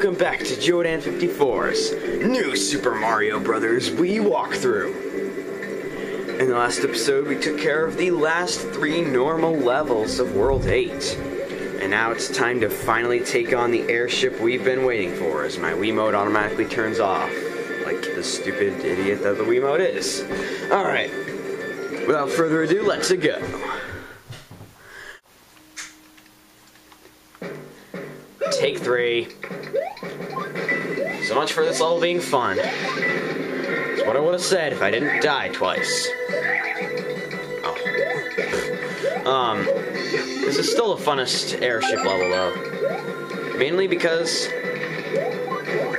welcome back to Jodan54's new Super Mario Brothers Wii walkthrough. In the last episode, we took care of the last 3 normal levels of World 8. And now it's time to finally take on the airship we've been waiting for, as my Wiimote automatically turns off, like the stupid idiot that the Wiimote is. Alright, without further ado, let's go. Take 3. So much for this level being fun. That's what I would have said if I didn't die twice. Oh. This is still the funnest airship level though. Mainly because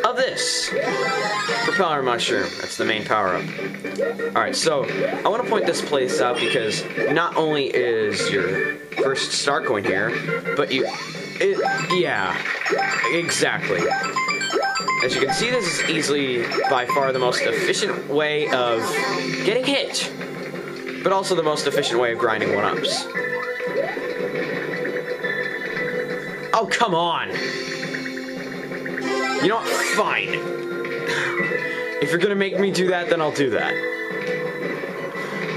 of this. Propeller mushroom. That's the main power-up. Alright, so I want to point this place out because not only is your first star coin here, but yeah, exactly. As you can see, this is easily, by far, the most efficient way of getting hit, but also the most efficient way of grinding 1-ups. Oh, come on! You know what? Fine. If you're gonna make me do that, then I'll do that.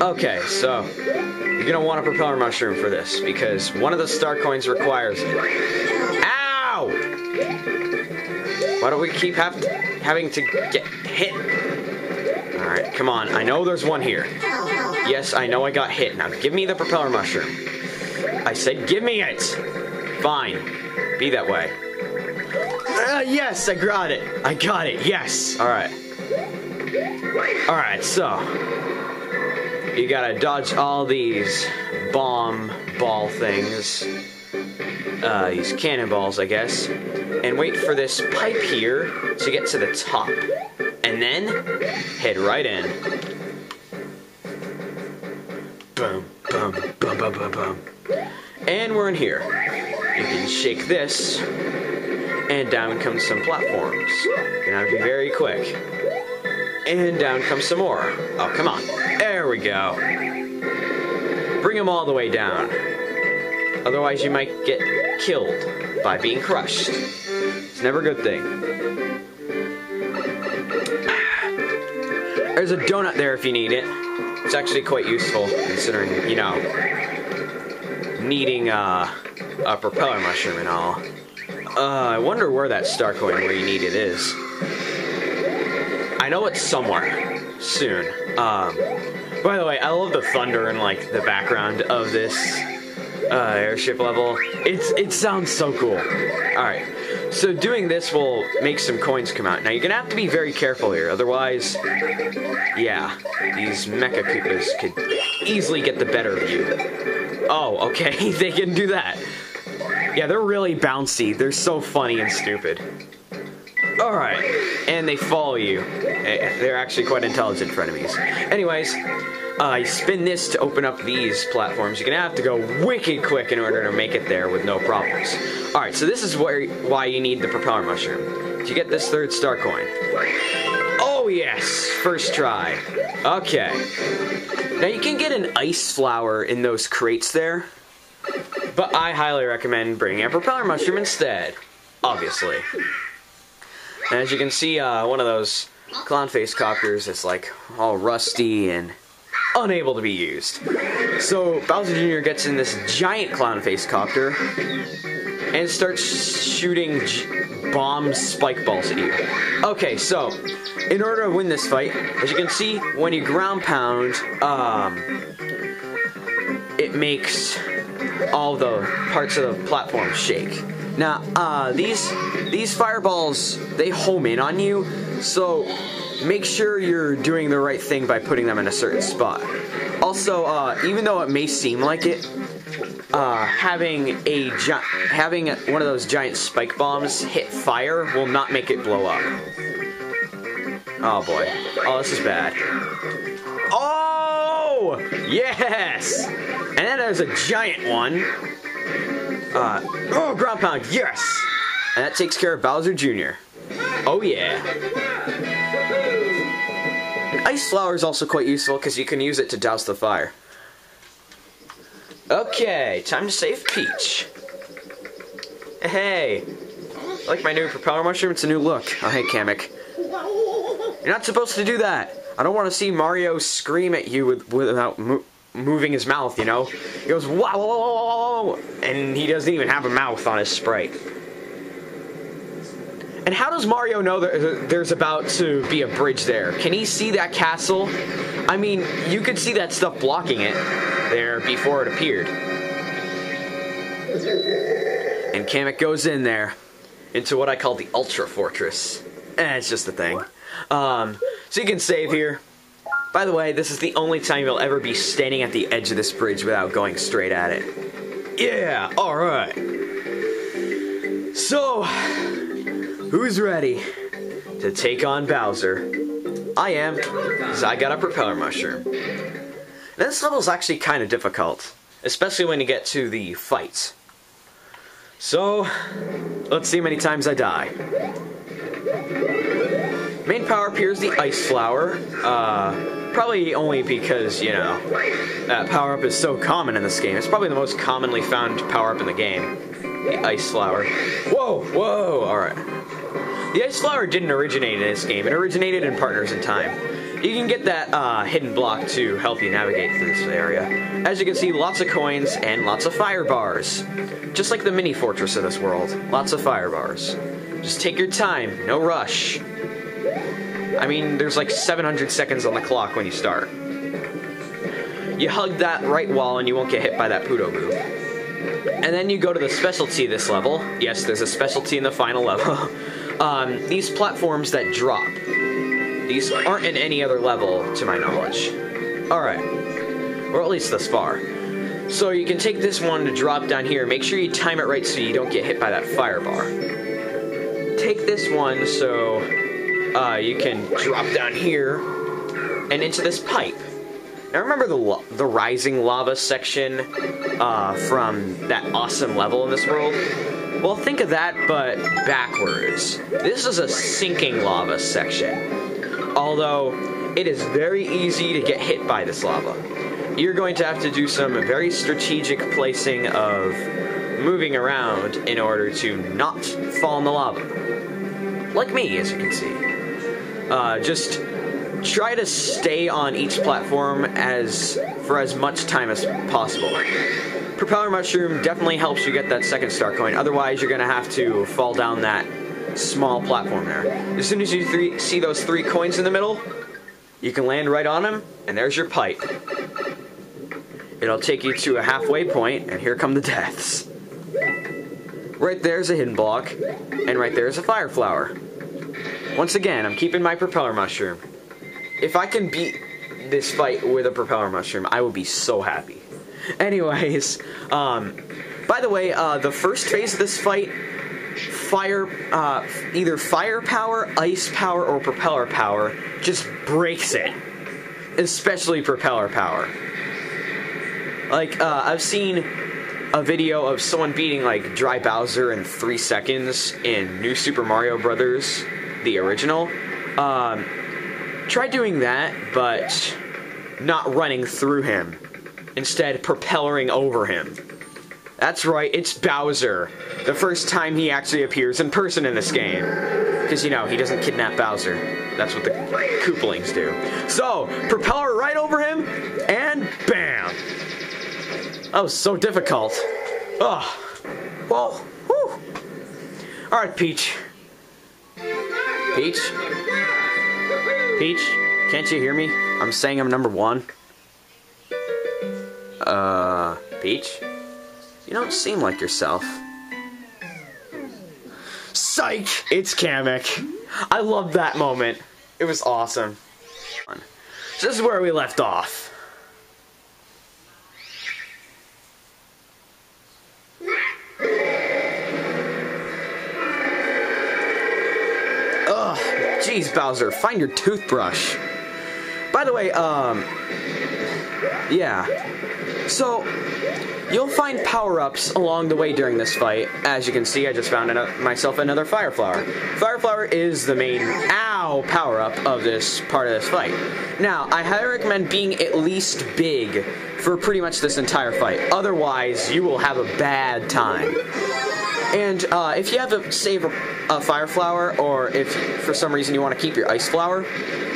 Okay, so you're gonna want a propeller mushroom for this, because one of the star coins requires it. Ow! Why don't we keep having to get hit? Alright, come on. I know there's one here. Yes, I know I got hit. Now give me the propeller mushroom. I said give me it! Fine. Be that way. Yes, I got it. I got it. Yes. Alright. Alright, so you gotta dodge all these bomb ball things. These cannonballs, I guess. And wait for this pipe here to get to the top. And then head right in. Boom, boom, boom, boom, boom, boom. And we're in here. You can shake this, and down comes some platforms. You're gonna have to be very quick. And down comes some more. Oh, come on. There we go. Bring them all the way down. Otherwise, you might get killed by being crushed. It's never a good thing. There's a donut there if you need it. It's actually quite useful, considering, you know, needing a propeller mushroom and all. I wonder where that star coin where you need it is. I know it's somewhere soon. By the way, I love the thunder in like the background of this airship level. It sounds so cool. Alright, so doing this will make some coins come out. Now you're gonna have to be very careful here, otherwise, yeah, these Mecha Koopas could easily get the better of you. Oh, okay, they can do that. Yeah, they're really bouncy. They're so funny and stupid. Alright, and they follow you. They're actually quite intelligent for enemies. Anyways, you spin this to open up these platforms. You're gonna have to go wicked quick in order to make it there with no problems. Alright, so this is why you need the propeller mushroom. To get this 3rd star coin. Oh yes! First try. Okay. Now you can get an ice flower in those crates there, but I highly recommend bringing a propeller mushroom instead. Obviously. And as you can see, one of those clown face copters is like all rusty and unable to be used. So Bowser Jr. gets in this giant clown face copter and starts shooting bomb spike balls at you. Okay, so in order to win this fight, as you can see, when you ground pound, it makes all the parts of the platform shake. Now, these fireballs, they home in on you, so make sure you're doing the right thing by putting them in a certain spot. Also, even though it may seem like it, having one of those giant spike bombs hit fire will not make it blow up. Oh boy. Oh, this is bad. Oh! Yes! And then there's a giant one. Oh, ground pound, yes! And that takes care of Bowser Jr. Oh yeah. And ice flower is also quite useful because you can use it to douse the fire. Okay, time to save Peach. Hey. Like my new propeller mushroom? It's a new look. Oh, hey, Kamek. You're not supposed to do that. I don't want to see Mario scream at you without moving his mouth, you know? He goes, wow, whoa, whoa, whoa, whoa, and he doesn't even have a mouth on his sprite. And how does Mario know that there's about to be a bridge there? Can he see that castle? I mean, you could see that stuff blocking it there before it appeared. And Kamek goes in there into what I call the Ultra Fortress. It's just a thing. So you can save here. By the way, this is the only time you'll ever be standing at the edge of this bridge without going straight at it. Yeah, alright. So, who's ready to take on Bowser? I am, because I got a propeller mushroom. Now, this level is actually kind of difficult, especially when you get to the fights. So, let's see how many times I die. Main power appears the Ice Flower. Probably only because, you know, that power-up is so common in this game. It's probably the most commonly found power-up in the game. The Ice Flower. Whoa, whoa, alright. The Ice Flower didn't originate in this game. It originated in Partners in Time. You can get that hidden block to help you navigate through this area. As you can see, lots of coins and lots of fire bars. Just like the mini fortress of this world. Lots of fire bars. Just take your time, no rush. I mean, there's like 700 seconds on the clock when you start. You hug that right wall and you won't get hit by that Poodle Boo. And then you go to the specialty of this level. Yes, there's a specialty in the final level. These platforms that drop. These aren't in any other level, to my knowledge. Alright. Or at least thus far. So you can take this one to drop down here. Make sure you time it right so you don't get hit by that fire bar. Take this one so you can drop down here and into this pipe. Now remember the rising lava section from that awesome level in this world? Well, think of that, but backwards. This is a sinking lava section. Although, it is very easy to get hit by this lava. You're going to have to do some very strategic placing of moving around in order to not fall in the lava. Like me, as you can see. Just try to stay on each platform for as much time as possible. Propeller Mushroom definitely helps you get that second star coin, otherwise you're going to have to fall down that small platform there. As soon as you see those 3 coins in the middle, you can land right on them, and there's your pipe. It'll take you to a halfway point, and here come the deaths. Right there's a hidden block, and right there's a fire flower. Once again, I'm keeping my propeller mushroom. If I can beat this fight with a propeller mushroom, I will be so happy. Anyways, by the way, the first phase of this fight, either fire power, ice power, or propeller power just breaks it. Especially propeller power. Like, I've seen a video of someone beating, like, Dry Bowser in 3 seconds in New Super Mario Bros., the original. Try doing that, but not running through him. Instead, propellering over him. That's right, it's Bowser. The first time he actually appears in person in this game. Because, you know, he doesn't kidnap Bowser. That's what the Koopalings do. So, propeller right over him, and bam! That was so difficult. Ugh. Well, whew. Alright, Peach. Peach? Peach? Can't you hear me? I'm saying I'm number 1. Peach? You don't seem like yourself. Psych! It's Kamek. I love that moment. It was awesome. So this is where we left off. Ugh, jeez, Bowser, find your toothbrush. By the way, yeah. So, you'll find power-ups along the way during this fight. As you can see, I just found myself another Fire Flower. Fire Flower is the main power-up of this part of this fight. Now, I highly recommend being at least big for pretty much this entire fight. Otherwise, you will have a bad time. And if you have to save a fire flower, or if for some reason you want to keep your ice flower,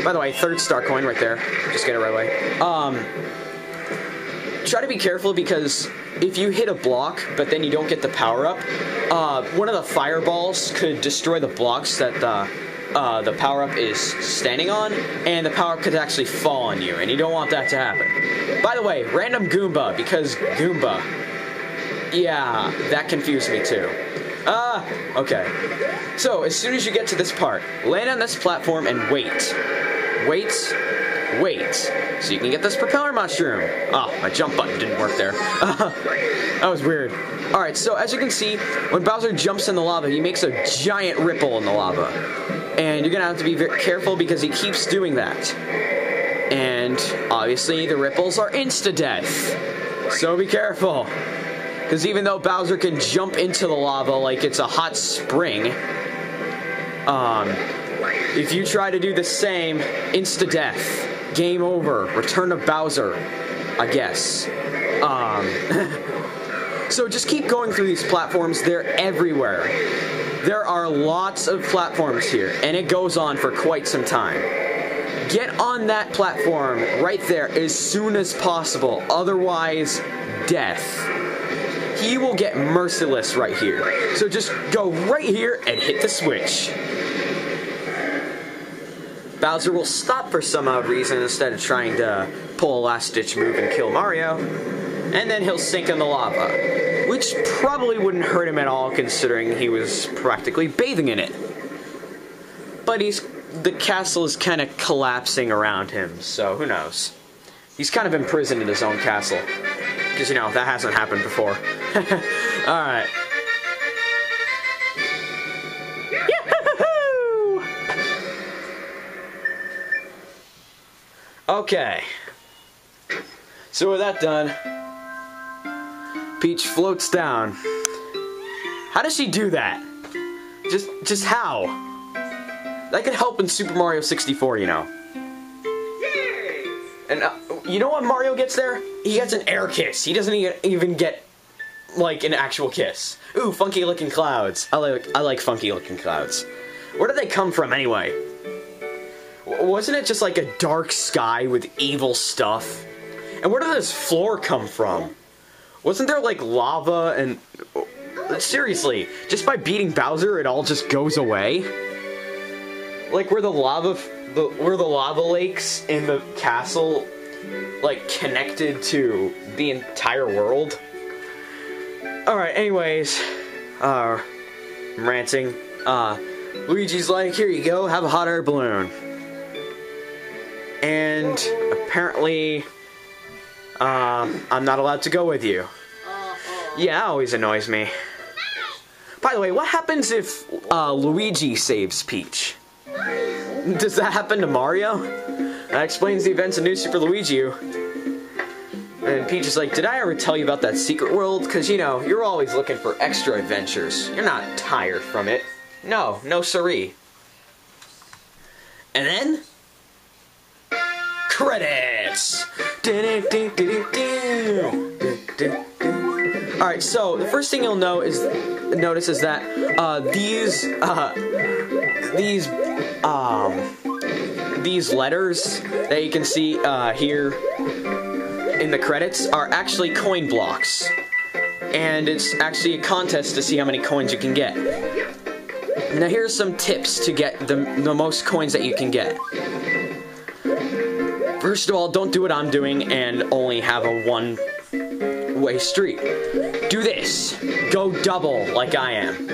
by the way, 3rd star coin right there. Just get it right away. Try to be careful, because if you hit a block, but then you don't get the power up, one of the fireballs could destroy the blocks that the power-up is standing on, and the power-up could actually fall on you, and you don't want that to happen. By the way, random Goomba, because Goomba. Yeah, that confused me too. Okay. So, as soon as you get to this part, land on this platform and wait. Wait. Wait. So you can get this propeller mushroom. Oh, my jump button didn't work there. That was weird. Alright, so as you can see, when Bowser jumps in the lava, he makes a giant ripple in the lava. And you're gonna have to be very careful, because he keeps doing that. And obviously the ripples are insta-death. So be careful. Because even though Bowser can jump into the lava like it's a hot spring, if you try to do the same, insta-death. Game over. Return of Bowser, I guess. So just keep going through these platforms. They're everywhere. There are lots of platforms here, and it goes on for quite some time. Get on that platform right there as soon as possible. Otherwise, death. He will get merciless right here. So just go right here and hit the switch. Bowser will stop for some odd reason instead of trying to pull a last-ditch move and kill Mario. And then he'll sink in the lava, which probably wouldn't hurt him at all, considering he was practically bathing in it. But the castle is kind of collapsing around him, so who knows. He's kind of imprisoned in his own castle. Because, you know, that hasn't happened before. Alright. Yahoo! Okay. So with that done, Peach floats down. How does she do that? Just how? That could help in Super Mario 64, you know. And you know when Mario gets there? He gets an air kiss. He doesn't even get, like, an actual kiss. Ooh, funky looking clouds. I like funky looking clouds. Where did they come from anyway? Wasn't it just like a dark sky with evil stuff? And where did this floor come from? Wasn't there like lava and... Seriously, just by beating Bowser it all just goes away? Like where the lava lakes in the castle like connected to the entire world? Alright, anyways, I'm ranting. Luigi's like, here you go, have a hot air balloon. And apparently, I'm not allowed to go with you. Yeah, that always annoys me. By the way, what happens if Luigi saves Peach? Does that happen to Mario? That explains the events of New Super Luigi U. And Peach is like, did I ever tell you about that secret world? Because, you know, you're always looking for extra adventures. You're not tired from it. No, no siree. And then... credits! Alright, so the first thing you'll notice is that these letters that you can see here in the credits are actually coin blocks. And it's actually a contest to see how many coins you can get. Now here's some tips to get the most coins that you can get. First of all, don't do what I'm doing and only have a one-way street. Do this. Go double like I am.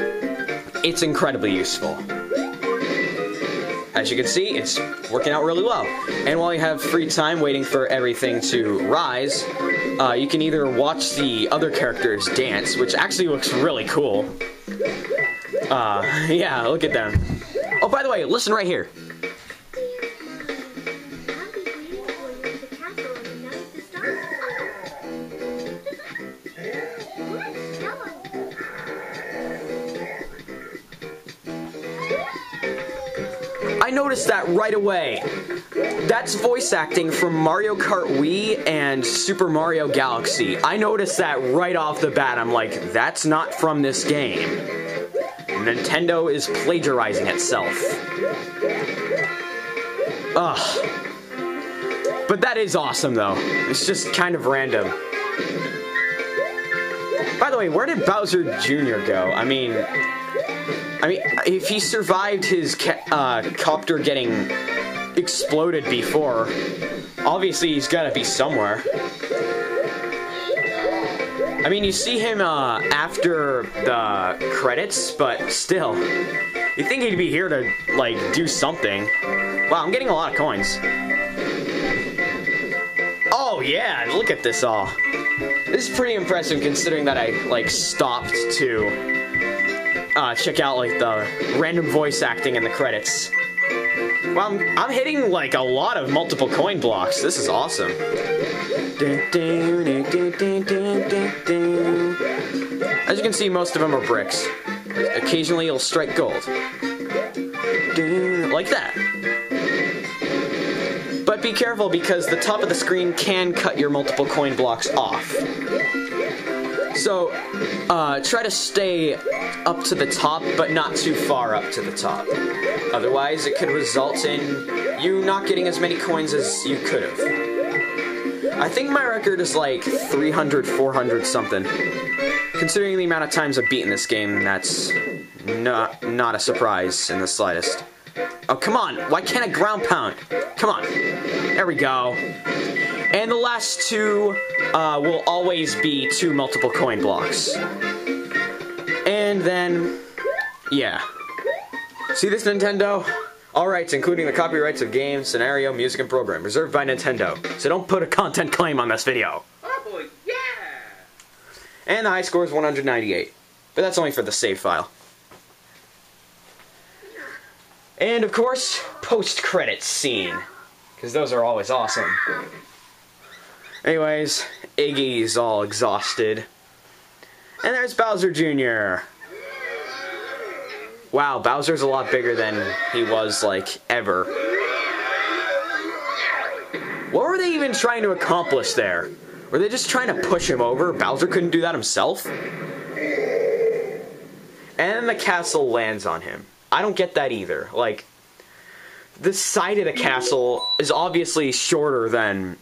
It's incredibly useful. As you can see, it's working out really well. And while you have free time waiting for everything to rise, you can either watch the other characters dance, which actually looks really cool. Yeah, look at them. Oh, by the way, listen right here. I I noticed that right away. That's voice acting from Mario Kart Wii and Super Mario Galaxy. I noticed that right off the bat. I'm like, that's not from this game. Nintendo is plagiarizing itself. Ugh. But that is awesome, though. It's just kind of random. By the way, where did Bowser Jr. go? I mean, if he survived his copter getting exploded before, obviously he's gotta be somewhere. I mean, you see him after the credits, but still, you think he'd be here to, like, do something. Wow, I'm getting a lot of coins. Oh yeah, look at this all. This is pretty impressive considering that I, like, stopped to check out, like, the random voice acting in the credits. Well, I'm hitting, like, a lot of multiple coin blocks. This is awesome. As you can see, most of them are bricks. Occasionally, you'll strike gold. Like that. But be careful because the top of the screen can cut your multiple coin blocks off. So, try to stay up to the top, but not too far up to the top. Otherwise, it could result in you not getting as many coins as you could have. I think my record is like 300, 400 something. Considering the amount of times I've beaten this game, that's not a surprise in the slightest. Oh, come on. Why can't I ground pound? Come on. There we go. And the last two will always be 2 multiple coin blocks. And then, yeah. See this, Nintendo? All rights, including the copyrights of games, scenario, music, and program, reserved by Nintendo. So don't put a content claim on this video. Oh boy, yeah! And the high score is 198. But that's only for the save file. And of course, post-credits scene. Because those are always awesome. Anyways, Iggy's all exhausted. And there's Bowser Jr. Wow, Bowser's a lot bigger than he was, like, ever. What were they even trying to accomplish there? Were they just trying to push him over? Bowser couldn't do that himself? And then the castle lands on him. I don't get that either. Like, the side of the castle is obviously shorter than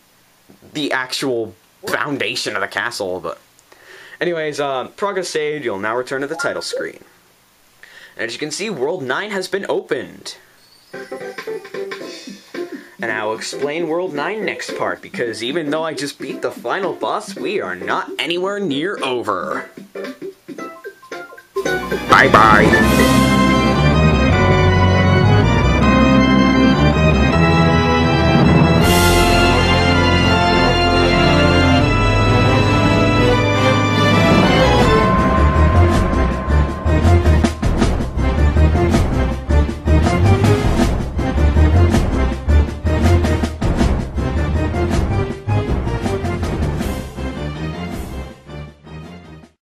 the actual foundation of the castle, but... Anyways, progress saved, you'll now return to the title screen. And as you can see, World 9 has been opened. And I will explain World 9 next part, because even though I just beat the final boss, we are not anywhere near over. Bye-bye.